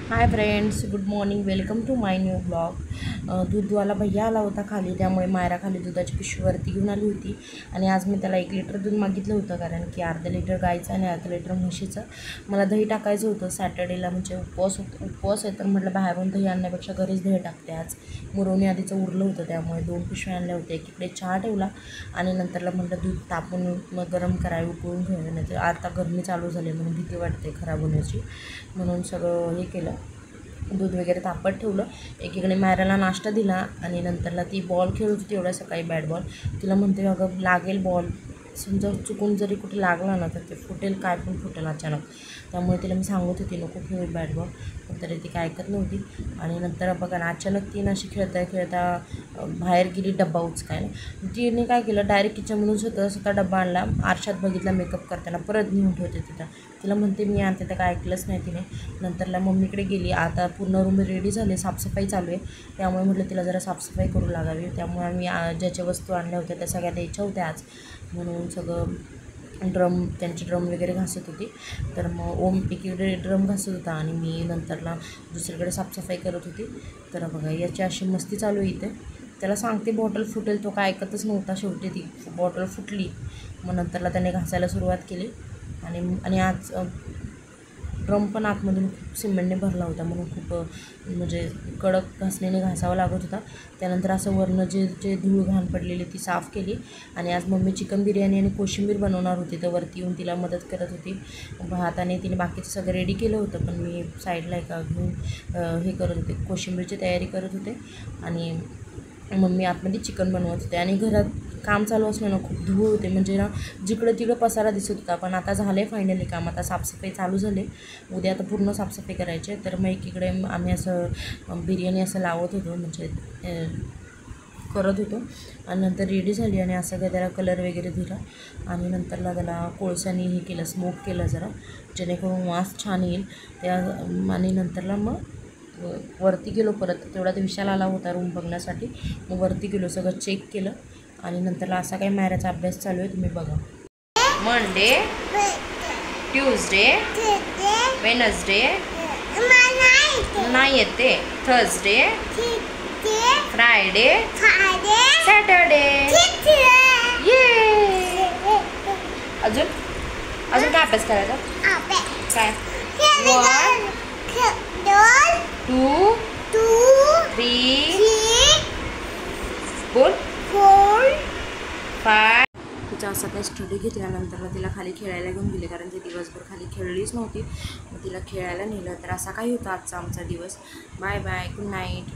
High friends, good morning. Welcome to my new blog. दूधवाला भैया आला होता खाली, त्यामुळे मायरा खाली दुधाची पिशवीवरती घेऊन आली होती. आणि आज मी त्याला 1 लिटर दूध मागितलं होतं, कारण की अर्धा लिटर गाईचं आणि अर्धा लिटर म्हशीचं. मला दही टाकायचं होतं सॅटर्डेला, म्हणजे उपवास आहे, तर म्हटलं बाहेरून दही आणण्यापेक्षा घरीच दही टाकते. आज मुरवणी आधीचं उरलं होतं, त्यामुळे 2 पिशव्या आणल्या होत्या. एकीकडे चहा ठेवला आणि नंतरला म्हटलं दूध तापून मग गरम करावे, उकळून घ्यावे, नाही तर आता गरमी चालू झाली म्हणून भीती वाटते खराब होण्याची. म्हणून सगळं हे केलं, दूध वगैरे तापत ठेवलं. एकीकडे मायराला नाश्ता दिला आणि नंतरला ती बॉल खेळत होती एवढ्या सकाळी, बॅट बॉल. तिला म्हणते अगं लागेल बॉल, समजा चुकून जरी कुठे लागला ना तर ते फुटेल, काय पण फुटेल अचानक. त्यामुळे तिला मी सांगत होती नको खेळू बॅट बॉल, पण तरी ती काय ऐकत नव्हती. आणि नंतर बघा ना, अचानक ती अशी खेळता बाहेर गेली डब्बा उचकायला. तिने काय केलं, डायरेक्ट किचनमधून स्वतः डब्बा आणला, आरशात बघितला मेकअप करताना, परत नेऊन ठेवते तिथं. तिला म्हणते मी आणते, तर काय ऐकलंच नाही तिने. नंतरला मम्मीकडे गेली. आता पूर्ण रूम रेडी झाले, साफसफाई चालू आहे, त्यामुळे म्हटलं तिला जरा साफसफाई करू लागावी. त्यामुळे आम्ही ज्याच्या वस्तू आणल्या होत्या त्या सगळ्या द्यायच्या होत्या आज, म्हणून सगळं त्यांचे ड्रम वगैरे घासत होती. तर मग ओम एकीकडे ड्रम घासत होता आणि मी नंतरला दुसरीकडे साफसफाई करत होती. तर बघा याची अशी मस्ती चालू आहे इथे. त्याला सांगते बॉटल फुटेल, तो काय ऐकतच नव्हता. शेवटी ती बॉटल फुटली. मग नंतरला त्याने घासायला सुरुवात केली आणि आज ड्रम पण आतमधून खूप सिमेंटने भरला होता, म्हणून खूप म्हणजे कडक घासणीने घासावा लागत होता. त्यानंतर असं वरनं जे धूळ घाण पडलेली ती साफ केली. आणि आज मम्मी चिकन बिर्याणी आणि कोशिंबीर बनवणार होती, तर वरती येऊन तिला मदत करत होती. भात आणि तिने बाकीचं सगळं रेडी केलं होतं, पण मी साईडला एका घेऊन हे करत होते, कोशिंबीरची तयारी करत होते. आणि मम्मी आतमध्ये चिकन बनवत होते. आणि घरात काम चालू असलं ना खूप धूळ होते, म्हणजे ना जिकडं तिकडं पसारा दिसत होता. पण आता झालं आहे फायनली काम, आता साफसफाई चालू झाली. उद्या आता पूर्ण साफसफाई करायची आहे. तर मग एकीकडे आम्ही असं बिर्याणी असं लावत होतो, म्हणजे करत होतो. आणि नंतर रेडी झाली आणि असं काय त्याला कलर वगैरे दिला. आणि नंतरला त्याला कोळशाने हे केलं, स्मोक केलं जरा, जेणेकरून वास छान येईल त्या. आणि नंतरला मग वरती गेलो परत, तेवढा ते विशाल आला होता रूम बघण्यासाठी. मग वरती गेलो, सगळं चेक केलं. आणि नंतरला असा काही मायराचा अभ्यास चालू आहे, तुम्ही बघा. मंडे, ट्यूजडे, वेनसडे नाही येते, थर्सडे, फ्रायडे, सॅटरडे. ये अजून काय अभ्यास करायचा? काय 1 2 3 4 5. तिचा असा काही स्टडी घेतल्यानंतर तिला खाली खेळायला घेऊन गेले, कारण ती दिवसभर खाली खेळलीच नव्हती. मग तिला खेळायला नेलं. तर असा काही होता आजचा आमचा दिवस. Bye bye, good night.